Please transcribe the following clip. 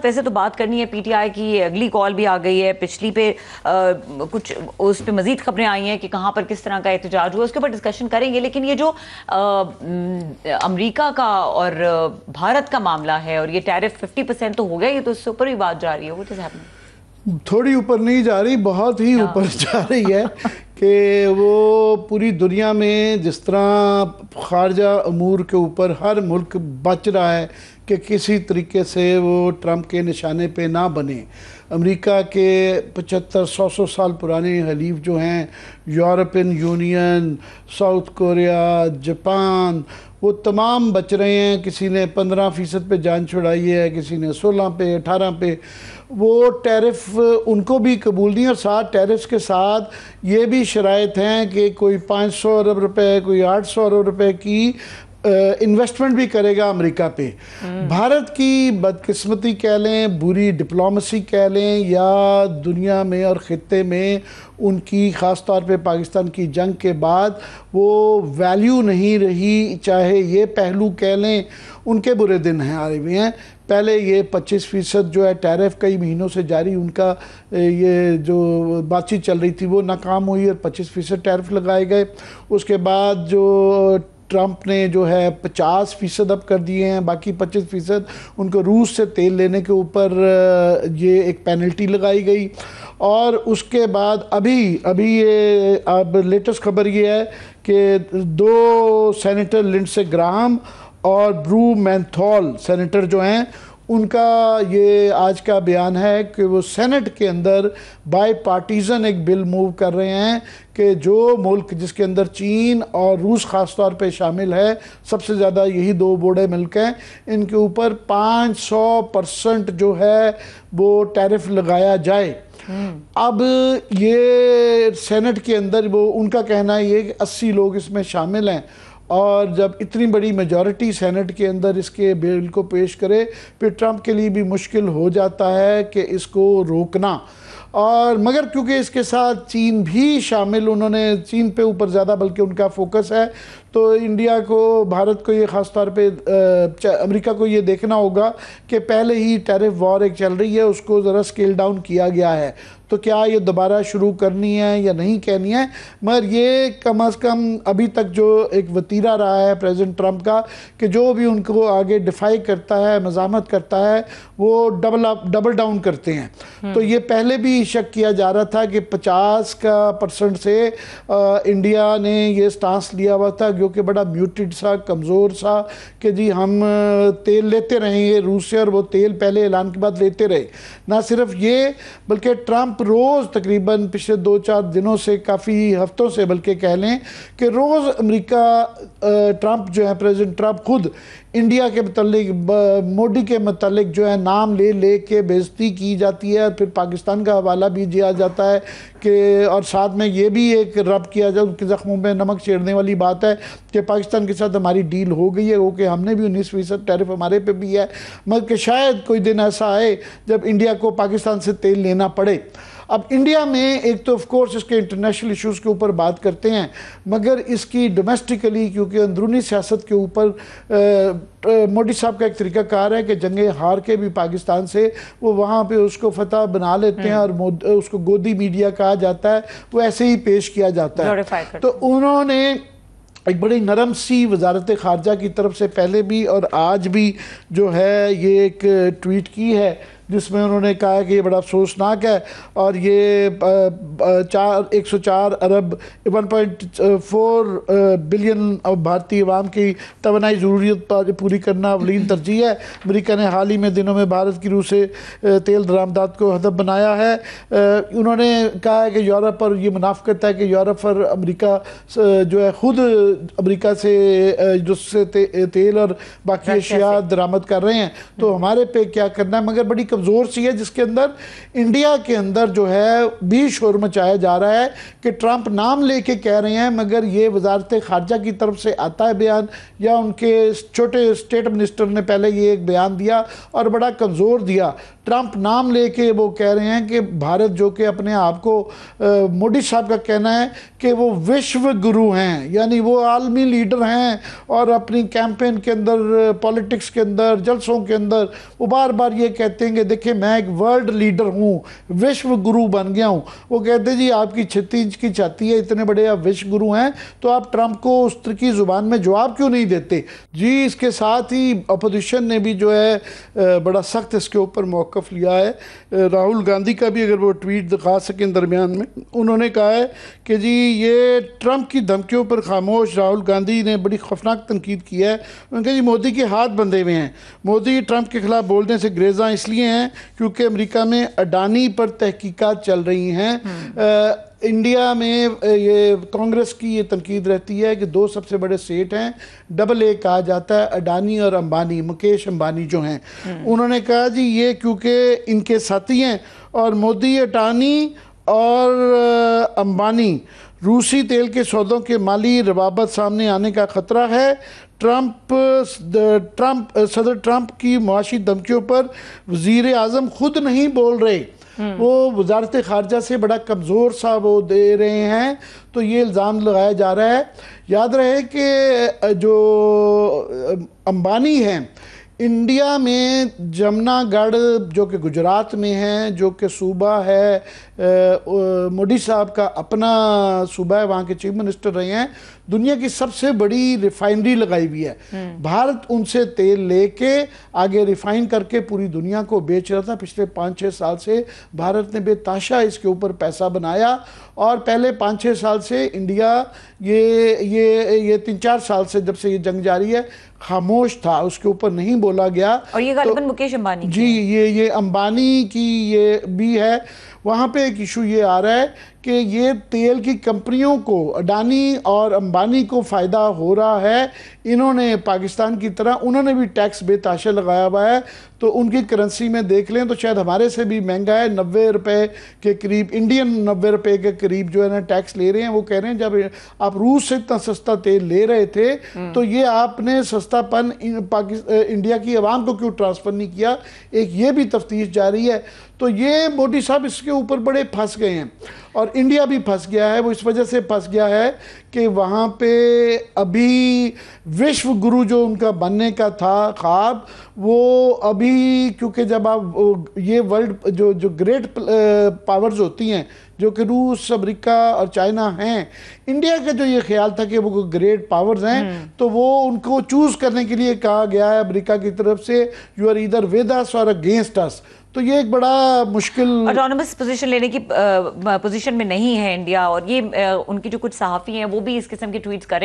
वैसे तो बात करनी है पीटीआई की, अगली कॉल भी आ गई है, पिछली पे कुछ उस पे मजीद खबरें आई हैं कि कहाँ पर किस तरह का एहतजाज हुआ, उसके ऊपर डिस्कशन करेंगे। लेकिन ये जो अमेरिका का और भारत का मामला है और ये टैरिफ 50% तो हो गया, ये तो इससे ऊपर भी बात जा रही है। वो थोड़ी ऊपर नहीं जा रही, बहुत ही ऊपर जा रही है कि वो पूरी दुनिया में जिस तरह खारजा अमूर के ऊपर हर मुल्क बच रहा है कि किसी तरीके से वो ट्रंप के निशाने पे ना बने। अमेरिका के 75-100 साल पुराने हलीफ जो हैं, European union, south Korea, Japan, वो तमाम बच रहे हैं। किसी ने 15% पे जान छुड़ाई है, किसी ने 16 पे, 18 पे। वो टैरिफ उनको भी कबूल नहीं, और साथ टैरिफ के साथ ये भी शराइत हैं कि कोई 500 अरब रुपए, कोई 800 अरब रुपए की इन्वेस्टमेंट भी करेगा अमेरिका पे। भारत की बदकिस्मती कह लें, बुरी डिप्लोमेसी कह लें, या दुनिया में और ख़ित्ते में उनकी ख़ास तौर पे पाकिस्तान की जंग के बाद वो वैल्यू नहीं रही। चाहे ये पहलू कह लें, उनके बुरे दिन हैं आ रहे हैं। पहले ये 25% जो है टैरिफ कई महीनों से जारी, उनका ये जो बातचीत चल रही थी वो नाकाम हुई और 25% टैरिफ लगाए गए। उसके बाद जो ट्रंप ने जो है 50% अब कर दिए हैं, बाकी 25% उनको रूस से तेल लेने के ऊपर ये एक पेनल्टी लगाई गई। और उसके बाद अभी ये अब लेटेस्ट खबर ये है कि 2 सेनेटर लिंडसे ग्राहम और ब्रू मैंथॉल सेनेटर जो हैं, उनका ये आज का बयान है कि वो सेनेट के अंदर बाई पार्टीजन एक बिल मूव कर रहे हैं कि जो मुल्क जिसके अंदर चीन और रूस ख़ास तौर पे शामिल है, सबसे ज़्यादा यही 2 बड़े मुल्क हैं, इनके ऊपर 500% जो है वो टैरिफ लगाया जाए। अब ये सेनेट के अंदर वो उनका कहना है ये कि 80 लोग इसमें शामिल हैं, और जब इतनी बड़ी मेजॉरिटी सेनेट के अंदर इसके बिल को पेश करे, फिर ट्रंप के लिए भी मुश्किल हो जाता है कि इसको रोकना। और मगर क्योंकि इसके साथ चीन भी शामिल, उन्होंने चीन पे ऊपर ज़्यादा बल्कि उनका फोकस है, तो इंडिया को, भारत को ये ख़ास तौर पे अमेरिका को ये देखना होगा कि पहले ही टैरिफ वॉर एक चल रही है, उसको ज़रा स्केल डाउन किया गया है, तो क्या ये दोबारा शुरू करनी है या नहीं करनी है। मगर ये कम अज़ कम अभी तक जो एक वतीरा रहा है प्रेसिडेंट ट्रंप का कि जो भी उनको आगे डिफाई करता है, मज़ामत करता है, वो डबल डाउन करते हैं। तो ये पहले भी शक किया जा रहा था कि 50% से इंडिया ने ये स्टांस लिया हुआ था, जो कि बड़ा म्यूटेड सा, कमज़ोर सा, कि जी हम तेल लेते रहेंगे रूस से, और वो तेल पहले ऐलान के बाद लेते रहे। ना सिर्फ ये, बल्कि ट्रंप रोज़ तकरीबन पिछले 2-4 दिनों से, काफ़ी हफ्तों से बल्कि कह लें कि रोज़ अमेरिका ट्रंप जो है, प्रेसिडेंट ट्रंप खुद इंडिया के मतलब मोदी के मतलब जो है नाम ले के बेइज्जती की जाती है, और फिर पाकिस्तान का हवाला भी दिया जाता है कि, और साथ में ये भी एक रब किया जाए, उनके ज़ख्मों में नमक छेड़ने वाली बात है कि पाकिस्तान के साथ हमारी डील हो गई है, वो कि हमने भी 19% टैरिफ हमारे पे भी है, मगर कि शायद कोई दिन ऐसा आए जब इंडिया को पाकिस्तान से तेल लेना पड़े। अब इंडिया में एक तो ऑफ कोर्स इसके इंटरनेशनल इश्यूज़ के ऊपर बात करते हैं, मगर इसकी डोमेस्टिकली, क्योंकि अंदरूनी सियासत के ऊपर मोदी साहब का एक तरीकाकार है कि जंगे हार के भी पाकिस्तान से वो वहाँ पे उसको फतह बना लेते हैं, और उसको गोदी मीडिया कहा जाता है, वो ऐसे ही पेश किया जाता है। तो उन्होंने एक बड़ी नरम सी वजारत खारजा की तरफ से पहले भी और आज भी जो है ये एक ट्वीट की है, जिसमें उन्होंने कहा कि ये बड़ा अफसोसनाक है, और ये 104 अरब 1.4 बिलियन भारतीय अवाम की तवानाई ज़रूरियत पूरी करना अवलीन तरजीह है। अमेरिका ने हाल ही में दिनों में भारत की रूस से तेल दरामदात को हदफ बनाया है। उन्होंने कहा है कि यूरोप पर ये मुनाफ़क़त है कि यूरोप और अमेरिका जो है ख़ुद अमेरिका से जिससे तेल और बाकी अशिया दरामद कर रहे हैं, तो हमारे पे क्या करना है। मगर बड़ी कमज़ोर सी है, जिसके अंदर इंडिया के अंदर जो है भी शोर मचाया जा रहा है कि ट्रंप नाम लेके कह रहे हैं, मगर ये वजारत खारजा की तरफ से आता है बयान, या उनके छोटे स्टेट मिनिस्टर ने पहले ये एक बयान दिया और बड़ा कमज़ोर दिया। ट्रंप नाम लेके वो कह रहे हैं कि भारत, जो कि अपने आप को मोदी साहब का कहना है कि वो विश्व गुरु हैं, यानी वो आलमी लीडर हैं और अपनी कैंपेन के अंदर, पॉलिटिक्स के अंदर, जलसों के अंदर वो बार बार ये कहते हैं कि देखिए मैं एक वर्ल्ड लीडर हूँ, विश्व गुरु बन गया हूँ। वो कहते हैं जी आपकी 36 इंच की छाती है, इतने बड़े आप विश्व गुरु हैं, तो आप ट्रंप को उस तरह की जुबान में जवाब क्यों नहीं देते जी। इसके साथ ही अपोजिशन ने भी जो है बड़ा सख्त इसके ऊपर मौक़िफ़ लिया है। राहुल गांधी का भी अगर वो ट्वीट दिखा सकें दरमियान में, उन्होंने कहा है कि जी ये ट्रंप की धमकियों पर खामोश। राहुल गांधी ने बड़ी खौफनाक तनकीद की है। उन्होंने कहा जी मोदी के हाथ बंधे हुए हैं, मोदी ट्रंप के खिलाफ बोलने से ग्रेज़ां इसलिए हैं क्योंकि अमेरिका में अडानी पर तहकीकात चल रही हैं। इंडिया में ये कांग्रेस की ये तनकीद रहती है कि दो सबसे बड़े सेठ हैं, डबल ए कहा जाता है, अडानी और अंबानी, मुकेश अंबानी जो हैं। उन्होंने कहा जी ये क्योंकि इनके साथी हैं और मोदी, अडानी और अंबानी रूसी तेल के सौदों के माली रवाबत सामने आने का ख़तरा है। सदर ट्रंप की मुआशी धमकियों पर वज़ीर आज़म खुद नहीं बोल रहे, वो वजारत ख़ारजा से बड़ा कमज़ोर सा वो दे रहे हैं, तो ये इल्ज़ाम लगाया जा रहा है। याद रहे कि जो अंबानी हैं, इंडिया में जमनागढ़ जो कि गुजरात में है, जो कि सूबा है, मोदी साहब का अपना सूबा है, वहाँ के चीफ मिनिस्टर रहे हैं, दुनिया की सबसे बड़ी रिफाइनरी लगाई हुई है। भारत उनसे तेल लेके आगे रिफाइन करके पूरी दुनिया को बेच रहा था। पिछले 5-6 साल से भारत ने बेताशा इसके ऊपर पैसा बनाया और पहले 5-6 साल से इंडिया ये 3-4 साल से जब से ये जंग जारी है खामोश था, उसके ऊपर नहीं बोला गया। और ये गालिबन मुकेश अंबानी जी, ये अंबानी की ये भी है। वहाँ पे एक इशू ये आ रहा है कि ये तेल की कंपनियों को, अडानी और अंबानी को फ़ायदा हो रहा है। इन्होंने पाकिस्तान की तरह उन्होंने भी टैक्स बेताशा लगाया हुआ है, तो उनकी करेंसी में देख लें तो शायद हमारे से भी महंगा है, 90 रुपये के करीब, इंडियन 90 रुपये के करीब जो है ना टैक्स ले रहे हैं। वो कह रहे हैं जब आप रूस से इतना सस्ता तेल ले रहे थे तो ये आपने सस्तापन इंडिया की आवाम को क्यों ट्रांसफ़र नहीं किया। एक ये भी तफ्तीश जारी है। तो ये मोदी साहब इसके ऊपर बड़े फंस गए हैं और इंडिया भी फंस गया है। वो इस वजह से फंस गया है कि वहाँ पे अभी विश्व गुरु जो उनका बनने का था ख्वाब, वो अभी क्योंकि जब आप ये वर्ल्ड जो ग्रेट पावर्स होती हैं जो कि रूस, अमेरिका और चाइना हैं, इंडिया का जो ये ख्याल था कि वो ग्रेट पावर्स हैं, तो वो उनको चूज़ करने के लिए कहा गया है अमेरिका की तरफ से, you are either with us or against अस। तो ये एक बड़ा मुश्किल ऑटोनमस पोजीशन लेने की पोजीशन में नहीं है इंडिया। और ये उनकी जो कुछ सहाफ़ी हैं वो भी इस किस्म के ट्वीट्स करें।